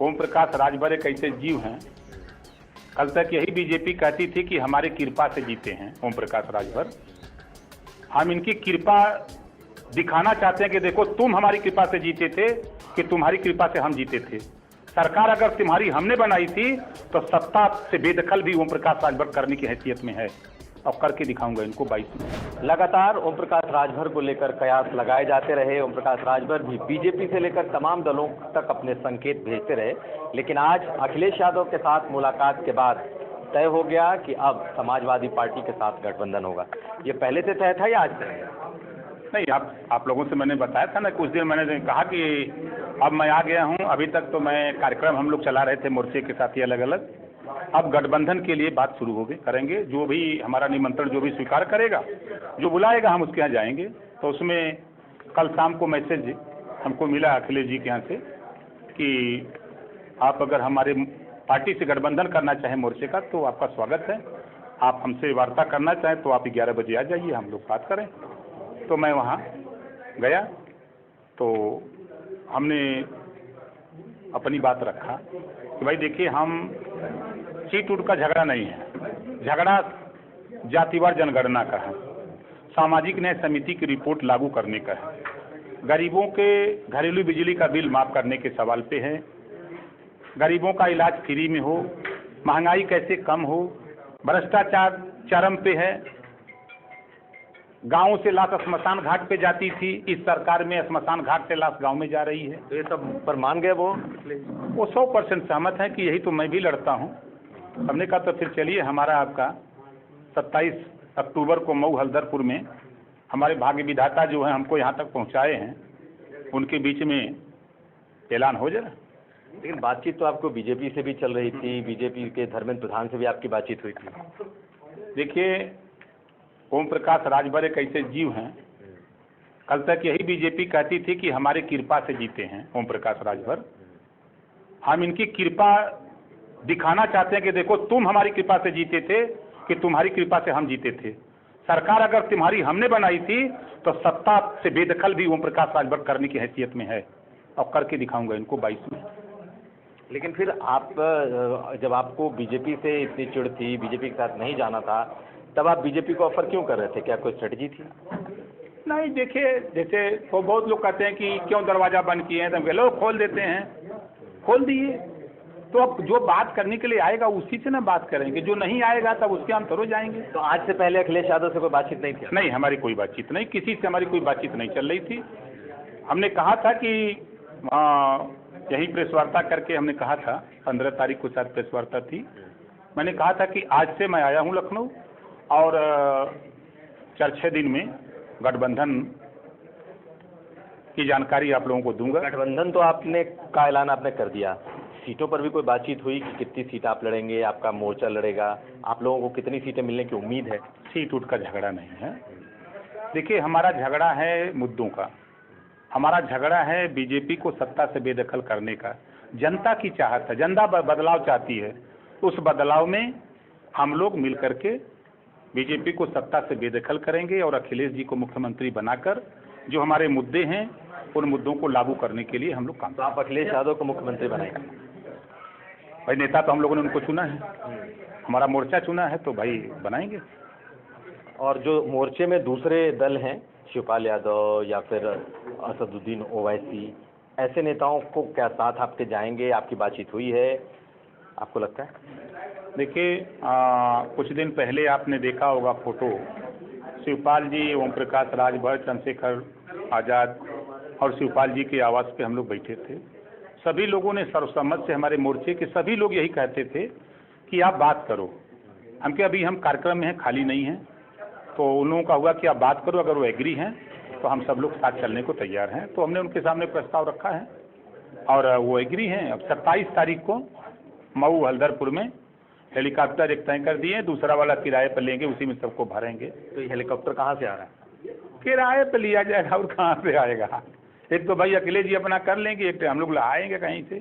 ओम प्रकाश राजभर एक ऐसे जीव हैं, कल तक यही बीजेपी कहती थी कि हमारे कृपा से जीते हैं ओम प्रकाश राजभर। हम इनकी कृपा दिखाना चाहते हैं कि देखो तुम हमारी कृपा से जीते थे, कि तुम्हारी कृपा से हम जीते थे। सरकार अगर तुम्हारी हमने बनाई थी तो सत्ता से बेदखल भी ओम प्रकाश राजभर करने की हैसियत में है, और करके दिखाऊंगा इनको 22 में। लगातार ओम प्रकाश राजभर को लेकर कयास लगाए जाते रहे। ओम प्रकाश राजभर भी बीजेपी से लेकर तमाम दलों तक अपने संकेत भेजते रहे, लेकिन आज अखिलेश यादव के साथ मुलाकात के बाद तय हो गया कि अब समाजवादी पार्टी के साथ गठबंधन होगा। ये पहले से तय था या आज तय? नहीं, आप लोगों से मैंने बताया था ना, कुछ दिन मैंने कहा कि अब मैं आ गया हूं। अभी तक तो मैं कार्यक्रम हम लोग चला रहे थे मोर्चे के साथ ही अलग अलग। अब गठबंधन के लिए बात शुरू होगी, करेंगे। जो भी हमारा निमंत्रण जो भी स्वीकार करेगा, जो बुलाएगा, हम उसके यहाँ जाएंगे। तो उसमें कल शाम को मैसेज हमको मिला अखिलेश जी के यहाँ से कि आप अगर हमारे पार्टी से गठबंधन करना चाहें मोर्चे का तो आपका स्वागत है। आप हमसे वार्ता करना चाहें तो आप 11 बजे आ जाइए, हम लोग बात करें। तो मैं वहाँ गया तो हमने अपनी बात रखा कि भाई देखिए, हम सीट उठ का झगड़ा नहीं है, झगड़ा जातिवार जनगणना का है, सामाजिक न्याय समिति की रिपोर्ट लागू करने का है, गरीबों के घरेलू बिजली का बिल माफ करने के सवाल पे है, गरीबों का इलाज फ्री में हो, महंगाई कैसे कम हो, भ्रष्टाचार चरम पे है, गांव से लाश स्मशान घाट पे जाती थी, इस सरकार में स्मशान घाट से लाश गांव में जा रही है। तो ये सब पर मान गए वो 100% सहमत है कि यही तो मैं भी लड़ता हूं। हमने कहा तो फिर चलिए, हमारा आपका 27 अक्टूबर को मऊ हल्दरपुर में हमारे भाग्य विधाता जो हैं हमको यहाँ तक पहुँचाए हैं, उनके बीच में ऐलान हो जाए। लेकिन बातचीत तो आपको बीजेपी से भी चल रही थी, बीजेपी के धर्मेंद्र प्रधान से भी आपकी बातचीत हुई थी। देखिए, ओम प्रकाश राजभर एक ऐसे जीव हैं, कल तक यही बीजेपी कहती थी कि हमारे कृपा से जीते हैं ओम प्रकाश राजभर। हम इनकी कृपा दिखाना चाहते हैं कि देखो तुम हमारी कृपा से जीते थे, कि तुम्हारी कृपा से हम जीते थे। सरकार अगर तुम्हारी हमने बनाई थी तो सत्ता से बेदखल भी ओम प्रकाश राजभर करने की हैसियत में है, और करके दिखाऊंगा इनको 22 में। लेकिन फिर आप जब आपको बीजेपी से इतनी चिढ़ थी, बीजेपी के साथ नहीं जाना था, तब आप बीजेपी को ऑफर क्यों कर रहे थे? क्या कोई स्ट्रेटजी थी? नहीं, देखिए, जैसे तो बहुत लोग कहते हैं कि क्यों दरवाजा बंद किए हैं, तो हम कहे लो खोल देते हैं, खोल दिए। तो अब जो बात करने के लिए आएगा उसी से ना बात करेंगे, जो नहीं आएगा तब उसके हम थोड़ा जाएंगे। तो आज से पहले अखिलेश यादव से कोई बातचीत नहीं थी? नहीं, हमारी कोई बातचीत नहीं, किसी से हमारी कोई बातचीत नहीं चल रही थी। हमने कहा था कि यही प्रेस वार्ता करके हमने कहा था, 15 तारीख को शायद प्रेस वार्ता थी, मैंने कहा था कि आज से मैं आया हूँ लखनऊ और 4-6 दिन में गठबंधन की जानकारी आप लोगों को दूंगा। गठबंधन तो आपने का ऐलान आपने कर दिया, सीटों पर भी कोई बातचीत हुई कि कितनी सीट आप लड़ेंगे, आपका मोर्चा लड़ेगा, आप लोगों को कितनी सीटें मिलने की उम्मीद है? सीट उठ का झगड़ा नहीं है। देखिए, हमारा झगड़ा है मुद्दों का, हमारा झगड़ा है बीजेपी को सत्ता से बेदखल करने का। जनता की चाहत है, जनता बदलाव चाहती है, उस बदलाव में हम लोग मिल करके बीजेपी को सत्ता से बेदखल करेंगे और अखिलेश जी को मुख्यमंत्री बनाकर जो हमारे मुद्दे हैं उन मुद्दों को लागू करने के लिए हम लोग काम। तो आप अखिलेश यादव को मुख्यमंत्री बनाएंगे? भाई नेता तो हम लोगों ने उनको चुना है, हमारा मोर्चा चुना है, तो भाई बनाएंगे। और जो मोर्चे में दूसरे दल हैं, शिवपाल यादव या फिर असदुद्दीन ओवैसी, ऐसे नेताओं को क्या साथ आपके जाएंगे? आपकी बातचीत हुई है, आपको लगता है? देखिए, कुछ दिन पहले आपने देखा होगा फोटो, शिवपाल जी, ओम प्रकाश राजभर, चंद्रशेखर आज़ाद और शिवपाल जी के आवास पे हम लोग बैठे थे। सभी लोगों ने सर्वसम्मत से, हमारे मोर्चे के सभी लोग यही कहते थे कि आप बात करो। हम कि अभी हम कार्यक्रम में हैं, खाली नहीं हैं, तो उन लोगों का हुआ कि आप बात करो, अगर वो एग्री हैं तो हम सब लोग साथ चलने को तैयार हैं। तो हमने उनके सामने प्रस्ताव रखा है और वो एग्री हैं। अब 27 तारीख को मऊ हल्दरपुर में हेलीकॉप्टर एक तय कर दिए, दूसरा वाला किराए पर लेंगे, उसी में सबको भरेंगे। तो ये हेलीकॉप्टर कहाँ से आ रहा है? किराए पर लिया जाएगा, और कहाँ से आएगा? एक तो भाई अखिलेश जी अपना कर लेंगे, एक तो हम लोग लाएंगे कहीं से।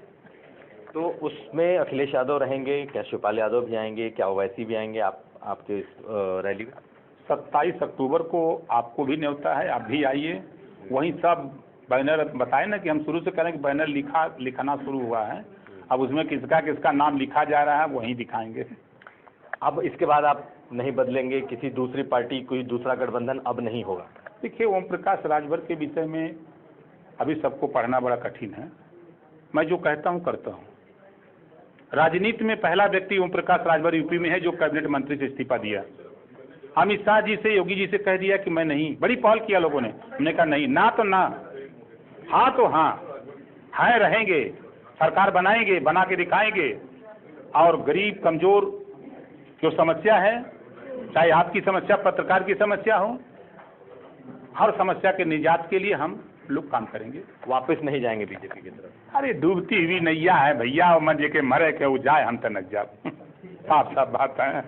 तो उसमें अखिलेश यादव रहेंगे क्या? शिवपाल यादव भी आएंगे क्या? ओवैसी भी आएंगे आपके इस रैली में? 27 अक्टूबर को आपको भी न्योता है, आप भी आइए। वहीं सब बैनर बताए ना कि हम शुरू से करें कि बैनर लिखाना शुरू हुआ है, अब उसमें किसका किसका नाम लिखा जा रहा है वहीं दिखाएंगे। अब इसके बाद आप नहीं बदलेंगे, किसी दूसरी पार्टी, कोई दूसरा गठबंधन अब नहीं होगा? देखिए, ओम प्रकाश राजभर के विषय में अभी सबको पढ़ना बड़ा कठिन है। मैं जो कहता हूँ करता हूँ। राजनीति में पहला व्यक्ति ओम प्रकाश राजभर यूपी में है जो कैबिनेट मंत्री से इस्तीफा दिया। अमित शाह जी से, योगी जी से कह दिया कि मैं नहीं, बड़ी पहल किया लोगों ने। हमने कहा नहीं, ना तो ना, हाँ तो हाँ, है रहेंगे, सरकार बनाएंगे, बना के दिखाएंगे। और गरीब कमजोर जो समस्या है, चाहे आपकी समस्या, पत्रकार की समस्या हो, हर समस्या के निजात के लिए हम लोग काम करेंगे। वापस नहीं जाएंगे बीजेपी की तरफ? अरे डूबती हुई नैया है भैया, और मजे के मरे के वो जाए, हम तक जाओ। साफ साफ बात है।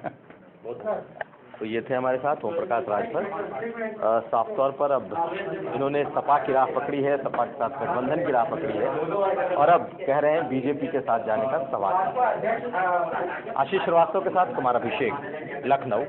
तो ये थे हमारे साथ ओम प्रकाश राजभर। साफ तौर पर अब इन्होंने सपा की राह पकड़ी है, सपा के साथ गठबंधन की राह पकड़ी है, और अब कह रहे हैं बीजेपी के साथ जाने का सवाल है। आशीष श्रीवास्तव के साथ कुमार अभिषेक, लखनऊ।